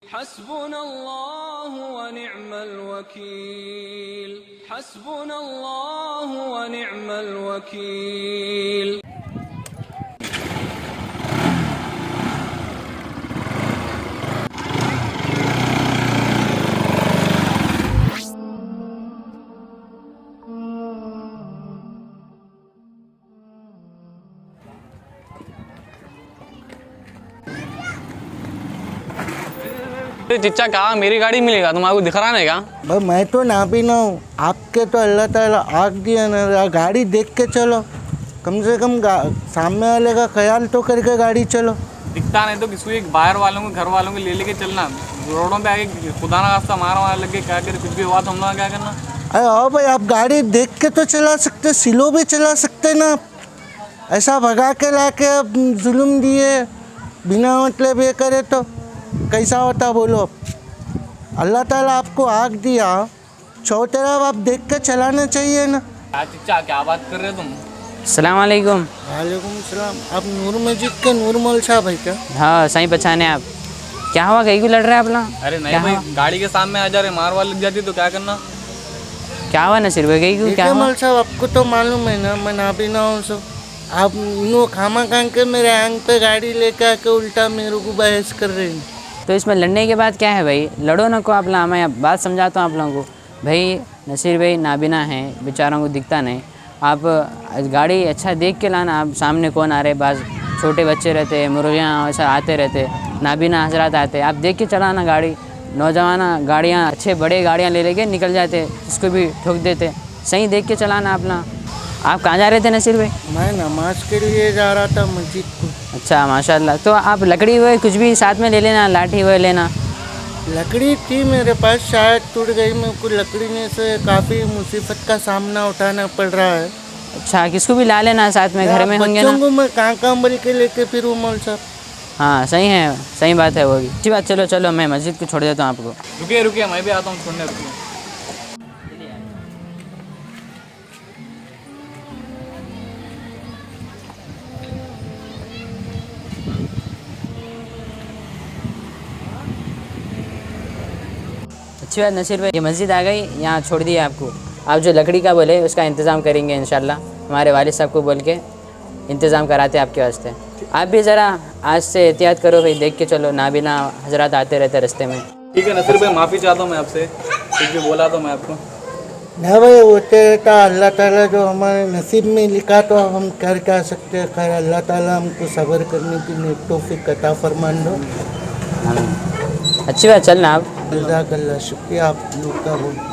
हस्बुनल्लाहु व निअमल वकील, हस्बुनल्लाहु व निअमल वकील। चिच्चा कहा मेरी गाड़ी मिलेगा, तुम्हारे दिख रहा नहीं का? भाई मैं तो ना भी ना हूँ, आपके तो अल्लाह ताला आग दिया ना। गाड़ी देख के चलो, कम से कम सामने वाले का ख्याल तो करके गाड़ी चलो। दिखता नहीं तो किसी एक बाहर वालों को, घर वालों को ले चलना। रोडों पे आगे खुदा ना रास्ता मारा लग के क्या करे, कुछ भी हुआ तो हम लोग क्या करना? अरे हाँ भाई, आप गाड़ी देख के तो चला सकते, स्लो भी चला सकते ना। ऐसा भगा के ला के अब जुल्म दिए बिना मतलब ये करे तो कैसा होता बोलो। अल्लाह ताला आपको आग दिया, चौतरफ आप देख के चलाना चाहिए ना। चिच्चा क्या बात कर रहे हो तुम? अस्सलाम वालेकुम। वालेकुम सलाम। आप नूर मस्जिद के नूर मौल साहब है क्या? हाँ सही पहचाने आप। क्या हुआ, कहीं को लड़ रहे हैं आप लोग? अरे नहीं भाई, गाड़ी के सामने आ जा रहे, मार वार लग जाती तो क्या करना? क्या हुआ नसीर भाई, कहीं को क्या हुआ? मौल साहब आपको तो मालूम है ना, मैं ना भी ना हूँ सब। आप इन्हों खामा खान के मेरे आंग पे गाड़ी लेके आके उल्टा मेरे को बहस कर रहे हैं। तो इसमें लड़ने के बाद क्या है भाई, लड़ो ना को आप लोग। मैं बात समझाता हूँ आप लोगों को। भाई नसीर भाई नाबिना हैं, बेचारों को दिखता नहीं। आप गाड़ी अच्छा देख के लाना। आप सामने कौन आ रहे, बाज छोटे बच्चे रहते, मुर्गियाँ ऐसा आते रहते, नाबिना हजरात आते, आप देख के चलाना गाड़ी। नौजवान गाड़ियाँ अच्छे बड़े गाड़ियाँ ले लेके निकल जाते, इसको भी ठोक देते। सही देख के चलाना अपना। आप कहाँ जा रहे थे नसीर भाई? मैं नमाज के लिए जा रहा था मस्जिद को। अच्छा माशाल्लाह। तो आप लकड़ी हुए कुछ भी साथ में ले लेना, लाठी हुए लेना। लकड़ी थी मेरे पास, शायद टूट गई। मेरे को लकड़ी में से काफ़ी मुसीबत का सामना उठाना पड़ रहा है। अच्छा, किसको भी ला लेना साथ में, घर में होंगे ना। बच्चों को मैं कहाँ बोल के लेके फिरूँ मौल साहब? हाँ सही है, सही बात है वो भी। अच्छी बात। चलो चलो मैं मस्जिद को छोड़ देता हूँ आपको। रुकिए रुकिए, मैं भी आता हूँ छोड़ने, रुकिए। अच्छी बात नसीर भाई, ये मस्जिद आ गई, यहाँ छोड़ दिया आपको। आप जो लकड़ी का बोले उसका इंतज़ाम करेंगे इंशाल्लाह। हमारे वालिद साहब को बोल के इंतज़ाम कराते आपके वास्ते। आप भी ज़रा आज से एहतियात करो भाई, देख के चलो, नाबिना हजरात आते रहते रास्ते में। ठीक है नसीर भाई, माफ़ी चाहता हूँ मैं आपसे, कुछ भी बोला तो मैं आपको। ना भाई, होते रहता। अल्लाह ताला जो हमारे नसीब में लिखा तो हम कर क्या सकते हैं। खैर अल्लाह ताला हमको सब्र करने की तौफीक अता फरमान दो। अच्छी बात, चलना आप। जज़ाकल्लाह, शुक्रिया आप लोग का बहुत।